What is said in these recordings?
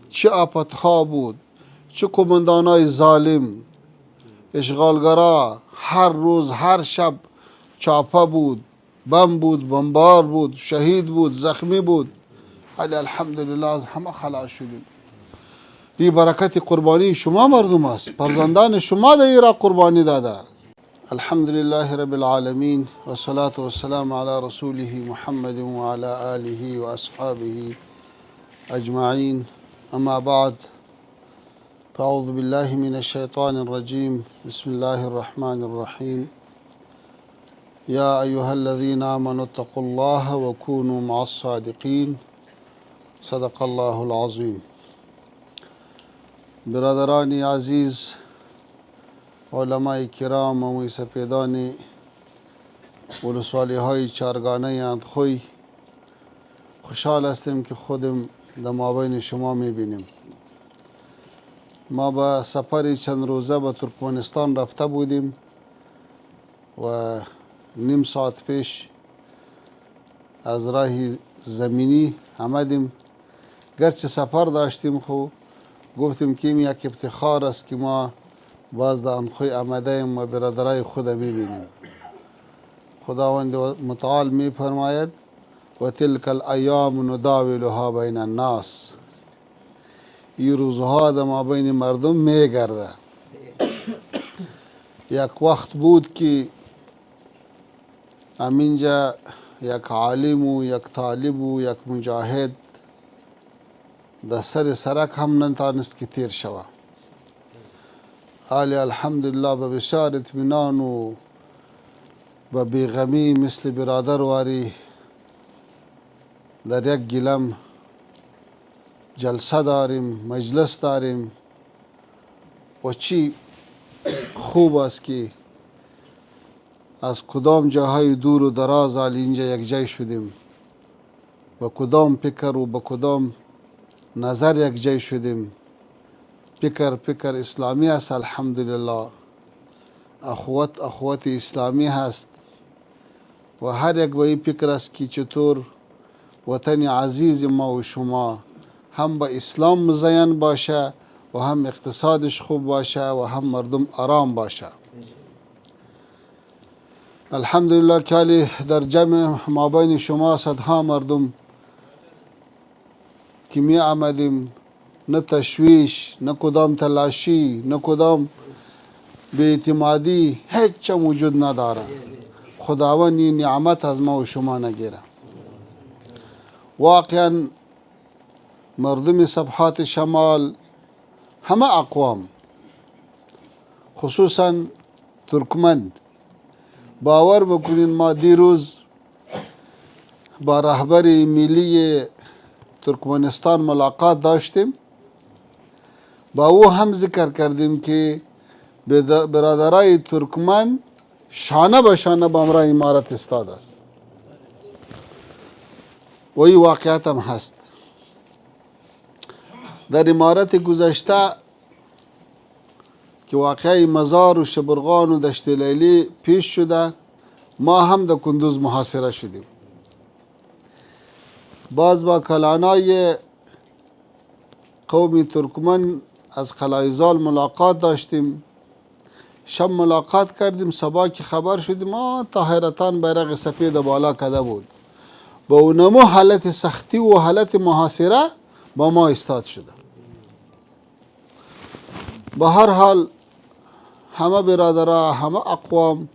چه آفتها بود، چه کماندانای ظالم، اشغالگرا، هر روز هر شب چاپه بود، بم بود، بمبار بود، شهید بود، زخمی بود. ولی الحمدلله از همه خلاص شدیم. این برکت قربانی شما مردم است. فرزندان شما در ایران قربانی داده. الحمد لله رب العالمين والصلاة والسلام على رسوله محمد وعلى آله وأصحابه أجمعين. أما بعد، فأعوذ بالله من الشيطان الرجيم. بسم الله الرحمن الرحيم. يا أيها الذين آمنوا اتقوا الله وكونوا مع الصادقين. صدق الله العظيم. برادران عزیز، علماء کرام و سپیدان ولسوالی های چارگانه اندخوی، خوشحال هستیم که خودم در مابین شما میبینیم. ما به سفر چند روزه به ترکمنستان رفته بودیم و نیم ساعت پیش از راه زمینی آمدیم. گرچه سفر داشتیم خو گفتیم که این یک افتخار است که ما باز در اندخوی آمده ایم و برادرای خود میبینیم. خداوند متعال می فرماید و تلک الایام نداولها بین الناس. این روزها در مابین مردم میگرده. یک وقت بود که امینجا یک عالم و یک طالب و یک مجاهد در سر سرک هم نتانست که تیر شود. حالی الحمدلله به بسیار اطمینان و و بیغمی مثل برادر واری در یک گلم جلسه داریم، مجلس داریم و چی خوب است که از کدام جاهای دور و دراز حالی اینجا یک جای شدیم، با کدام فکر و با کدام نظر یک جای شدیم. فکر اسلامی است الحمدلله. اخوت اسلامی هست و هر یک به این فکر است که چطور وطن عزیز ما و شما هم به اسلام مزین باشه و هم اقتصادش خوب باشه و هم مردم آرام باشه. الحمدلله که در جمع مابین شما صدها مردم که می آمدیم، نه تشویش، نه کدام تلاشی، نه کدام بی‌اعتمادی، هیچ چه وجود نداره. خداوند این نعمت از ما و شما نگیره. واقعا مردم صفحات شمال همه اقوام، خصوصا ترکمن، باور بکنین ما دیروز با رهبر ملی ترکمنستان ملاقات داشتیم. با او هم ذکر کردیم که برادرای ترکمن شانه به شانه با امرای امارت استاد است و این واقعیت هم هست. در امارت گذشته که واقعی مزار و شبرغان و دشت لیلی پیش شده، ما هم در کندوز محاصره شدیم. باز با کلانای قوم ترکمن از قلعه زال ملاقات داشتیم. شب ملاقات کردیم، صبح که خبر شدیم طاهرتان بیرق سفید بالا کده بود. با اونمو حالت سختی و حالت محاصره با ما استاد شده. به هر حال همه برادرها، همه اقوام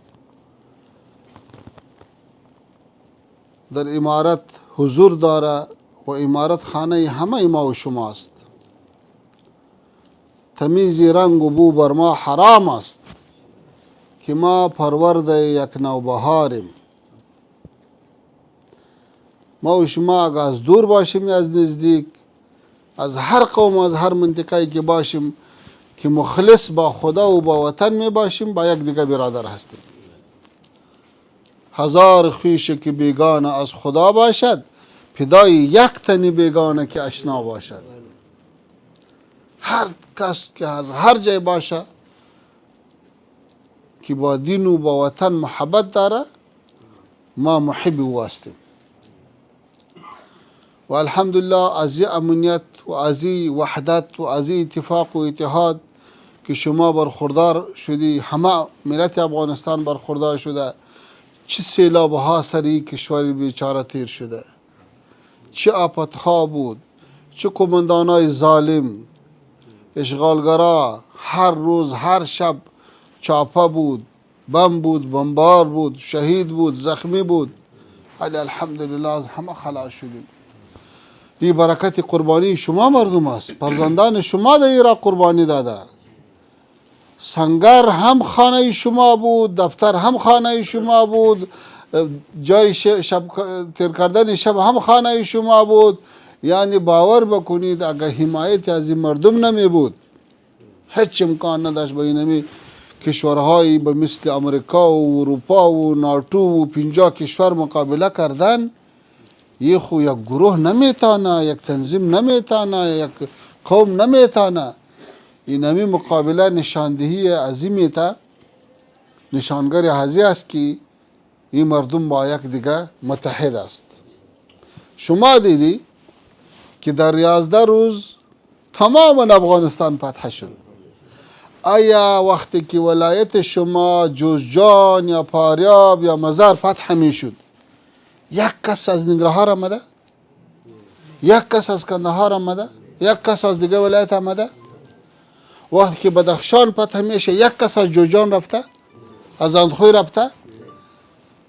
در امارت حضور داره و امارت خانه همه ما و شماست. تمیز رنگ و بو بر ما حرام است که ما پرورد یک نوبهاریم. ما و شما اگر از دور باشیم یا از نزدیک، از هر قوم و از هر منطقه‌ای که باشیم که مخلص با خدا و با وطن می باشیم، با یک دیگه برادر هستیم. هزار خویش که بیگانه از خدا باشد، پدای یک تن بیگانه که اشنا باشد. هر کس که از هر جای باشه که با دین و با وطن محبت داره، ما محب او هستیم. و الحمدلله از این امنیت و از این وحدت و از این اتفاق و اتحاد که شما برخوردار شدی، همه ملت افغانستان برخوردار شده. چه سیلاب ها سری کشور بیچاره تیر شده، چه آفت ها بود، چه کماندان های ظالم اشغالگرا هر روز هر شب چاپه بود، بم بود، بمبار بود، شهید بود، زخمی بود. ولی الحمدلله از همه خلاص شدیم. این برکت قربانی شما مردم است. فرزندان شما در را قربانی داده. سنگر هم خانه شما بود، دفتر هم خانه شما بود، جای شب تیر کردن شب هم خانه شما بود. یعنی باور بکنید اگر حمایت از این مردم نمی بود، هیچ امکان نداشت به اینمی کشورهایی به مثل امریکا و اروپا و ناتو و 50 کشور مقابله کردن. یه خو یک گروه نمیتانه، یک تنظیم نمیتانه، یک قوم نمیتانه. اینمی مقابله نشاندهی عظیمیته، نشانگر هزی است که این مردم با یک دیگه متحد است. شما دیدی که در 11 روز تمام افغانستان فتح شد. آیا وقتی که ولایت شما جوزجان یا فاریاب یا مزار فتح می شد، یک کس از ننگرهار آمده؟ یک کس از کندهار آمده؟ یک کس از دیگه ولایت آمده؟ وقتی که بدخشان فتح میشه یک کس از جوزجان رفته؟ از اندخوی رفته؟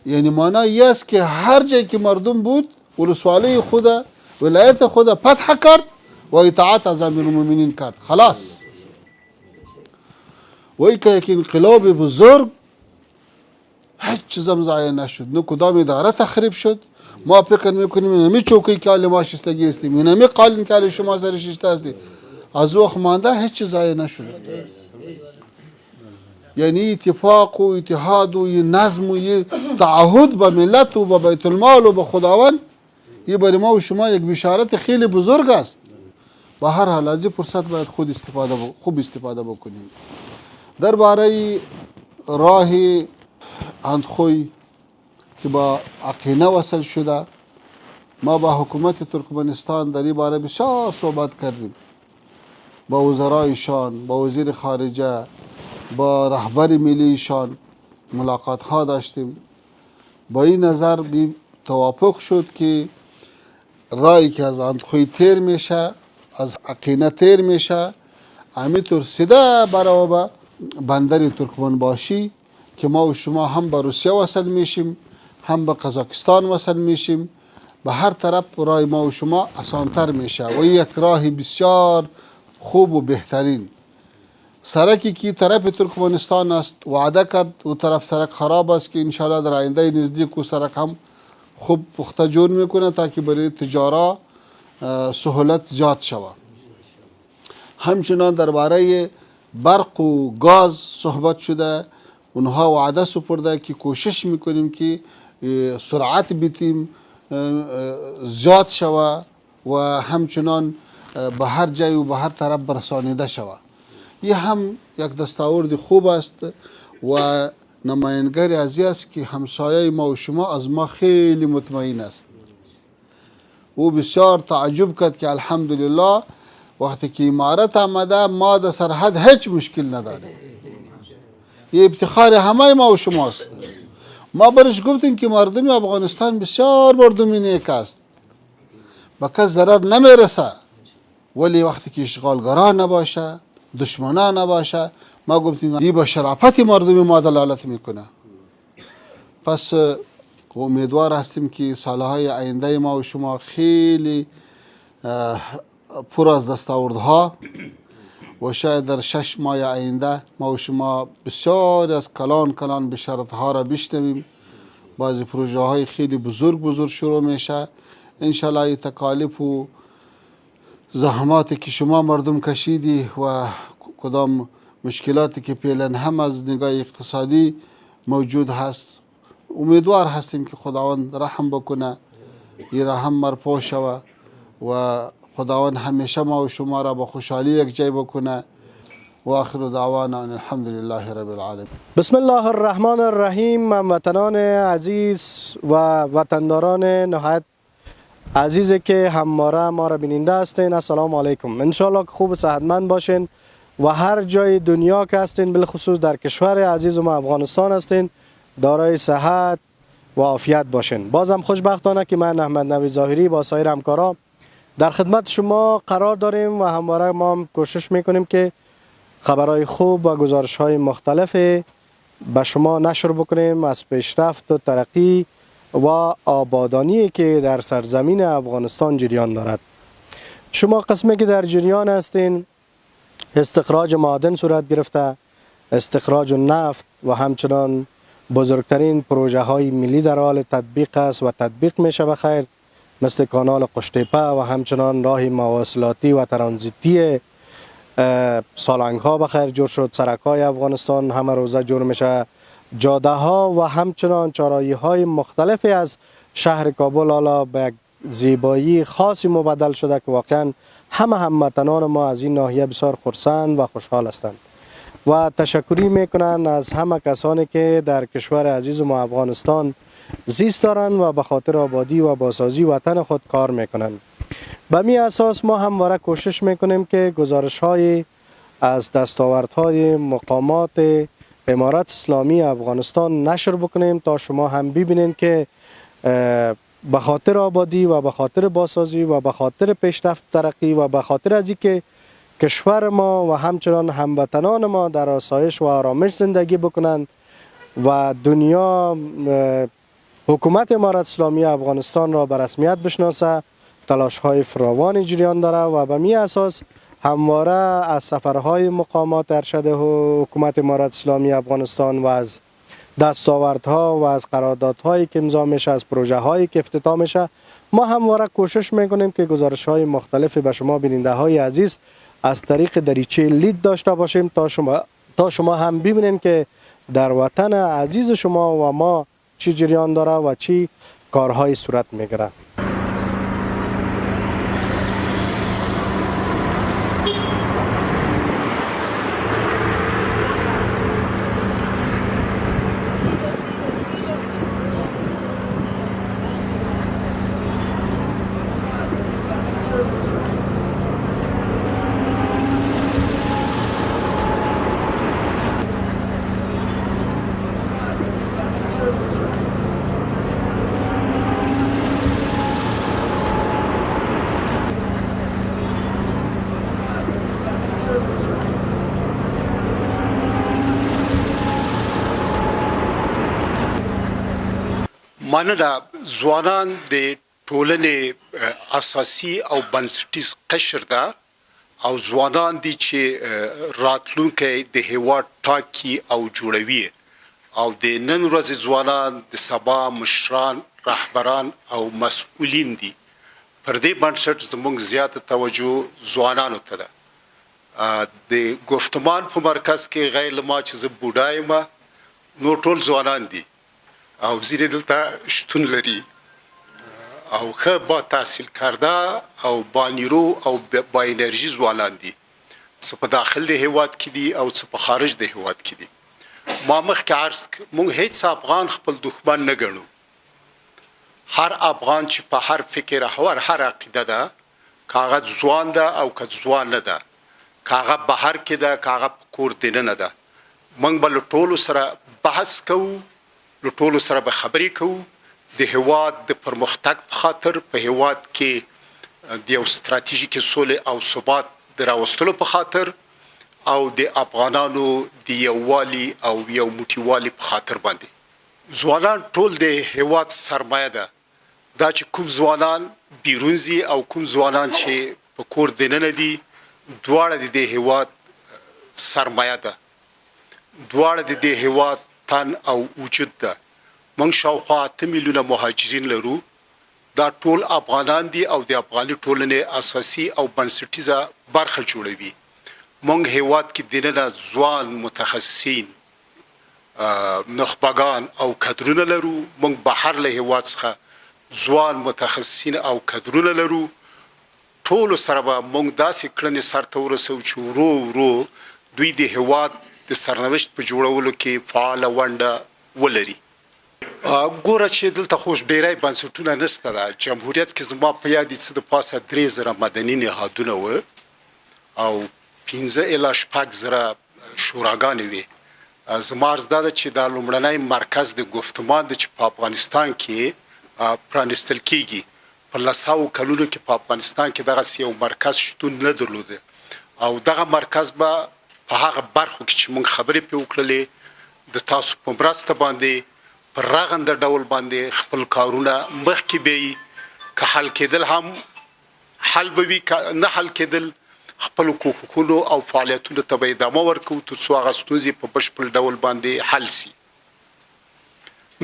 یعنی معنی است که هر جایی که مردم بود ولسوالی خود ولایت خود فتح کرد و اطاعت از امیرالمؤمنین کرد. خلاص. وی که یک انقلاب بزرگ هیچ چیزم ضایع نشد، نه کدام اداره تخریب شد. ما فکر میکنیم اینمی چوکی که حال ما شستگی استیم، اینمی قالین که حال شما سر شسته هستی، از وقت مانده هیچ چیز ضایع نشده. یعنی اتفاق و اتحاد و نظم و تعهد به ملت و به بیت المال و به خداوند، این برای ما و شما یک بشارت خیلی بزرگ است. به هر حال از این فرصت باید خوب استفاده بکنیم. درباره راه اندخوی که با عقینه وصل شده، ما با حکومت ترکمنستان در این باره بسیار صحبت کردیم، با وزرایشان، با وزیر خارجه، با رهبر ملیشان ملاقات ها داشتیم. با این نظر توافق شد که راهی که از اندخوی تیر میشه، از عقینه تیر میشه، همینطور سیده برای بندر ترکمنباشی که ما و شما هم به روسیه وصل میشیم، هم به قزاقستان وصل میشیم. به هر طرف راه ما و شما آسانتر میشه و یک راه بسیار خوب و بهترین. سرکی که طرف ترکمنستان است وعده کرد و طرف سرک خراب است که انشاءالله در آینده نزدیک و سرک هم خوب پخته جور میکنه تا که برای تجارت سهولت زیاد شود. همچنان درباره برق و گاز صحبت شده، اونها وعده سپرده که کوشش میکنیم که سرعت بیتیم زیاد شوه و همچنان به هر جای و به هر طرف برسانیده شوه. این هم یک دستاورد خوب است و نمایانگر از است که همسایه ما و شما از ما خیلی مطمئن است. او بسیار تعجب کرد که الحمدلله وقتی که امارت آمده ما در سرحد هیچ مشکل نداریم. این افتخار همه ما و شماست. ما برش گفتیم که مردم افغانستان بسیار مردم نیک است، به کس ضرر نمیرسه، ولی وقتی که اشغالگران نباشه، دشمنان نباشه، ما گفتیم این به شرافت مردم ما دلالت میکنه. پس امیدوار هستیم که سالهای آینده ما و شما خیلی پر از دستاوردها و شاید در 6 ماه آینده ما و شما بسیار از کلان بشارتها را بشنویم. بعضی پروژه های خیلی بزرگ شروع میشه. انشالله تکالیف و زحماتی که شما مردم کشیدی و کدام مشکلاتی که فعلا هم از نگاه اقتصادی موجود هست، امیدوار هستیم که خداوند رحم بکنه، این رحم مرفوع شوه و خداوند همیشه ما و شما را با خوشحالی یک جای بکنه. و آخر دعوانا ان الحمد لله رب العالمین. بسم الله الرحمن الرحیم. هموطنان عزیز و وطنداران نهایت عزیزی که همواره ما را بیننده هستین، السلام علیکم. انشالله که خوب و صحتمند باشین و هر جای دنیا که هستین، بالخصوص در کشور عزیز ما افغانستان هستین، دارای صحت و عافیت باشین. بازم خوشبختانه که من احمد نوی ظاهری با سایر همکارا در خدمت شما قرار داریم و همواره ما هم کوشش میکنیم که خبرهای خوب و گزارش‌های مختلف به شما نشر بکنیم از پیشرفت و ترقی و آبادانی که در سرزمین افغانستان جریان دارد. شما قسمی که در جریان هستین، استخراج معادن صورت گرفته، استخراج نفت و همچنان بزرگترین پروژه های ملی در حال تطبیق است و تطبیق میشه بخیر، مثل کانال قشتیپه و همچنان راه مواصلاتی و ترانزیتی سالنگ ها بخیر جور شد. سرک های افغانستان همه روزه جور میشه، جاده ها و همچنان چرایی های مختلفی از شهر کابل حالا به یک زیبایی خاصی مبدل شده که واقعا همه هموطنان ما از این ناحیه بسیار خرسند و خوشحال هستند و تشکری میکنن از همه کسانی که در کشور عزیز ما افغانستان زیست دارند و به خاطر آبادی و بازسازی وطن خود کار میکنند. به می اساس ما همواره کوشش میکنیم که گزارش های از دستاوردهای مقامات امارت اسلامی افغانستان نشر بکنیم تا شما هم ببینید که به خاطر آبادی و به خاطر بازسازی و به خاطر پیشرفت ترقی و به خاطر از اینکه کشور ما و همچنان هموطنان ما در آسایش و آرامش زندگی بکنند و دنیا حکومت امارت اسلامی افغانستان را به رسمیت بشناسه، تلاش های فراوانی جریان داره و به می اساس همواره از سفرهای مقامات ارشد حکومت امارت اسلامی افغانستان و از دستاوردها و از قراردادهایی که امضا میشه، از پروژه هایی که افتتاح میشه، ما همواره کوشش میکنیم که گزارش های مختلفی به شما بیننده های عزیز از طریق دریچه لید داشته باشیم تا شما هم ببینید که در وطن عزیز شما و ما چی جریان داره و چی کارهای صورت میگیره. مننه. ځوانان د ټولنې اساسي او بنسټیز قشر ده او ځوانان دي چې راتلونکی د هیواد ټاکي او جوړوي او د نن ورځې ځوانان د سبا مشران، رهبران او مسؤلین دي. پر دې بنسټ زموږ زیاته توجه ځوانانو ته ده. د گفتمان په مرکز کې غیر ما چې زه بوډا یم نو ټول ځوانان دي او زیره دلته شتون لري او ښه با تحصیل کرده او با نیرو او با انرژي ځوانان دي، څه په داخل د هیواد کې دي او څه په خارج د هیواد کې دي. ما مخکې عرض مونږ هیڅ افغان خپل دښمن نه ګڼو. هر افغان چې په هر فکر او هر عقیده ده، کاغه ځوان ده او که ځوان نه ده، کاغه بهر کې ده، کاغه کور دننه ده، مونږ به له ټولو سره بحث کوو، له ټولو سره به خبرې کوو د هیواد د پرمختګ په خاطر، په هیواد کې د یو ستراتیژیک سولې او ثبات د راوستلو په خاطر او د افغانانو د یووالي او یو موټیوالي په خاطر باندې. ځوانان ټول د هیواد سرمایه ده. دا چې کوم ځوانان بیرون ځي او کوم ځوانان چې په کور دننه دي، دواړه د دې هیواد سرمایه ده، دواړه د دې هیواد تن او وجود ده. موږ شاوخوا 8 میلیونه مهاجرین لرو. دا ټول افغانان دي او د افغاني ټولنې اساسي او بنسټیزه برخه جوړوي. موږ هیواد کې دننه ځوان متخصصین، نخبگان او کادرونه لرو. موږ بهر له هیواد څخه ځوان متخصصین او کادرونه لرو. ټول سره به موږ داسې کړنې سرته ورسوو چې ورو ورو دوی د هیواد د سرنوشت په جوړولو کې فعاله ونډه ولري. ګوره چې دلته خو ډیری بنسټونه نشته ده. جمهوریت کې زما په یاد دي څه د پاسه 3000 مدني نهادونه وه او 15 الی 6,000 شوراګانې وې. زما عرض دا ده چې دا لومړنی مرکز د گفتمان چې په افغانستان کې پرانستل کیږي. په 100 کلونو کې په افغانستان کې دغه یو مرکز شتون نه درلوده او دغه مرکز به په هغه برخو کې چې موږ خبرې پې وکړلې د تاسو په مرسته باندې پر رغنده ډول باندې خپل کارونه مخکې به که حل کېدل هم حل به وي، که نه حل کېدل خپل کوښښونو او فعالیتونو ته به ادامه ورکوو تر څو هغه ستونزې په بشپړ ډول باندې حل سي.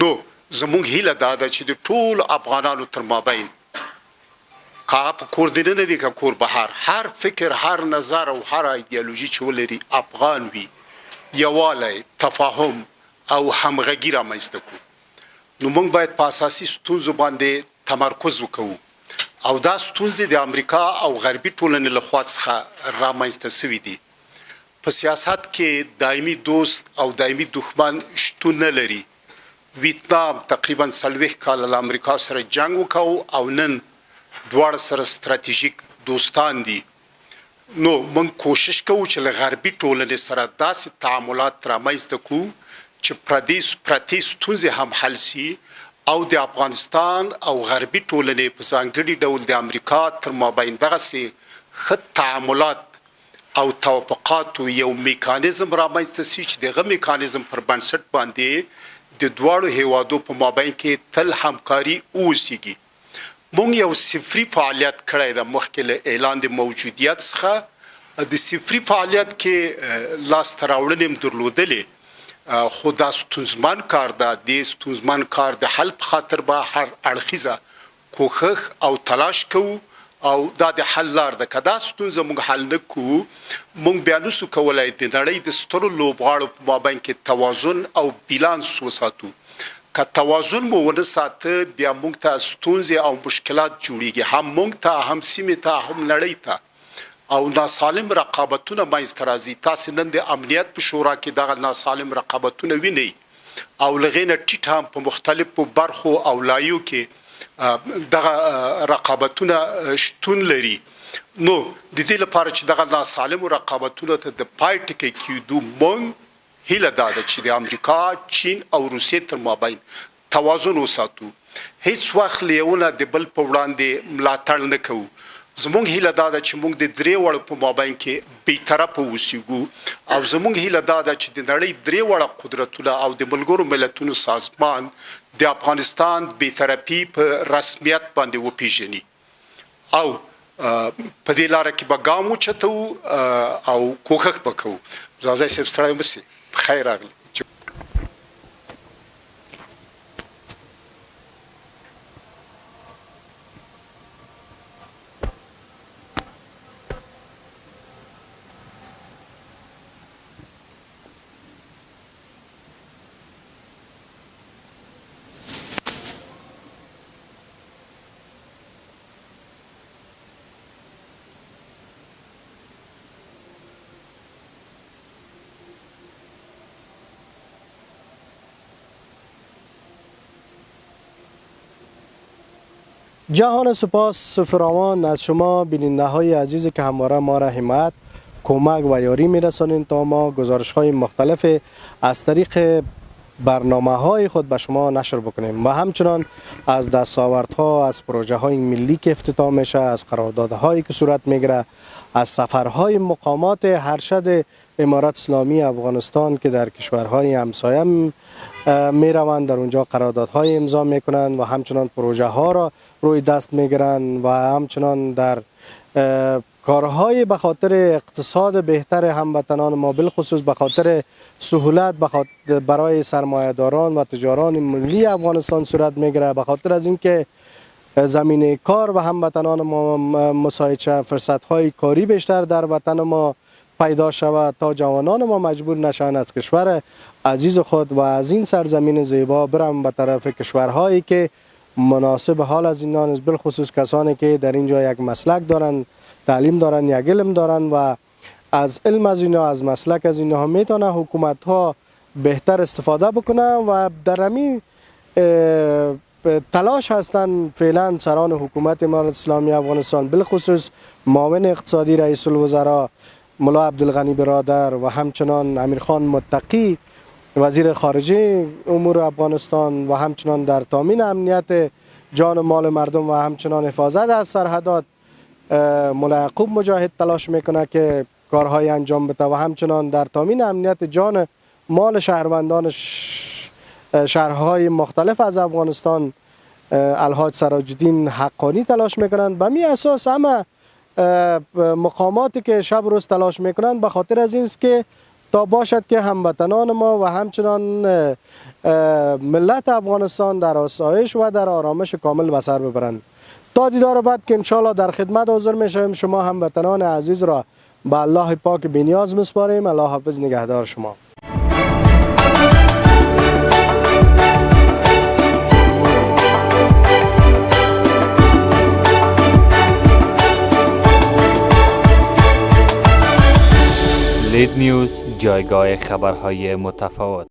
نو زموږ هیله دا ده چې د ټولو افغانانو تر مابین که هغه په کور دننه دي که کور بهر، هر فکر، هر نظر او هر ایدیالوژي چې ولري افغان وي، یووالی، تفاهم او همغږي رامنځته کړو. نو موږ باید په اساسي ستونزو باندې تمرکز وکړو او دا ستونزې د امریکا او غربي ټولنې لخوا څخه رامنځته شوي دي. په سیاست کې دایمي دوست او دایمي دښمن شتون نه لري. ویتنام تقریبا 40 کاله له امریکا سره جنگ وکاو او نن دواړه سره ستراتیژیک دوستان دي. نو موږ کوشش کوو چې له غربي ټولنې سره داسې تعاملات رامنځته کړو چې پرتې ستونزې هم حل سي او د افغانستان او غربي ټولنې په ځانګړي ډول د امریکا تر مابین دغسې ښه تعاملات او توافقاتو یو میکانیزم رامنځته سي چې دغه میکانیزم پر بنسټ باندې د دواړو هیوادو په مابین کې تل همکاري اوسیږي. موږ یو صفري فعالیت کړی ده مخکې له اعلان د موجودیت څخه. د صفري فعالیت کې لاسته راوړنې هم درلودلې خو دا ستونزمن کار ده. د ستونزمن کار د حل په خاطر به هر اړخیزه کوښښ او تلاش کوو او دا د حل لار ده. که دا ستونزه موږ حل نه کړو موږ بیا نسو کولی د نړۍ د سترو لوبغاړو په مابین کې توازن او بیلانس وساتو. که توازن مو ونه ساته بیا موږ ته ستونزې او مشکلات جوړیږي، هم موږ ته، هم سیمې ته، هم نړۍ ته او ناسالم رقابتونه منځته راځي. تاسې نن د امنیت په شورا کې دغه ناسالم رقابتونه وینئ او له هغې نه ټیټ هم په مختلفو برخو او لایو کې دغه رقابتونه شتون لري. نو د دې لپاره چې دغه ناسالمو رقابتونو ته د پای ټکی کېدو موږ هیله دا ده چې د امریکا، چین او روسیې تر مابین توازن وساتو. هیڅ وخت له یو نه د بل په وړاندې ملاتړ نه کوو. زموږ هیله دا ده چې موږ د درې واړو په مابین کې بېطرفه اوسیږو او زموږ هیله دا ده چې د نړۍ درې واړه قدرتونه او د ملګرو ملتونو سازمان د افغانستان بېطرفي په رسمیت باندې وپیژني او په دې لاره کې به ګام اوچتوو او کوښښ به کوو. ځاځی صاحب ستړی مه سئ. خیر راغلی. جهان سپاس فراوان از شما بیننده های عزیز که همواره ما را حمایت، کمک و یاری میرسانید تا ما گزارش های مختلف از طریق برنامه های خود به شما نشر بکنیم و همچنان از دستاوردها، از پروژه های ملی که افتتاح میشه، از قراردادهایی که صورت میگیره، از سفرهای مقامات ارشد امارات اسلامی افغانستان که در کشورهای همسایه می روند، در اونجا قراردادهای امضا میکنند و همچنان پروژه ها را روی دست میگیرند و همچنان در کارهای به خاطر اقتصاد بهتر هموطنان ما، بالخصوص به خاطر سهولت برای سرمایه‌داران و تجاران ملی افغانستان صورت میگیره، به خاطر از اینکه زمینه کار به هموطنان ما مساعد شود، فرصت‌های کاری بیشتر در وطن ما پیدا شود تا جوانان ما مجبور نشوند از کشور عزیز خود و از این سرزمین زیبا برم به طرف کشورهایی که مناسب حال از اینان است، بالخصوص کسانی که در اینجا یک مسلک دارند، تعلیم دارند، یک علم دارند و از علم از اینها، از مسلک از اینها میتونه حکومت ها بهتر استفاده بکنه و در همین تلاش هستند فعلا سران حکومت امارت اسلامی افغانستان بالخصوص معاون اقتصادی رئیس الوزراء ملا عبدالغنی برادر و همچنان امیرخان متقی وزیر خارجه امور افغانستان و همچنان در تامین امنیت جان و مال مردم و همچنان حفاظت از سرحدات ملا یعقوب مجاهد تلاش میکنه که کارهای انجام بده و همچنان در تامین امنیت جان مال شهروندان شهرهای مختلف از افغانستان الحاج سراج الدین حقانی تلاش میکنند. به می اساس همه مقاماتی که شب روز تلاش میکنند به خاطر از این است که تا باشد که هموطنان ما و همچنان ملت افغانستان در آسایش و در آرامش کامل به سر ببرند. تا دیدار بعد که انشالله در خدمت حاضر میشویم. شما هموطنان عزیز را به الله پاک بی‌نیاز میسپاریم. الله حافظ، نگهدار شما. لید نیوز، جایگاه خبرهای متفاوت.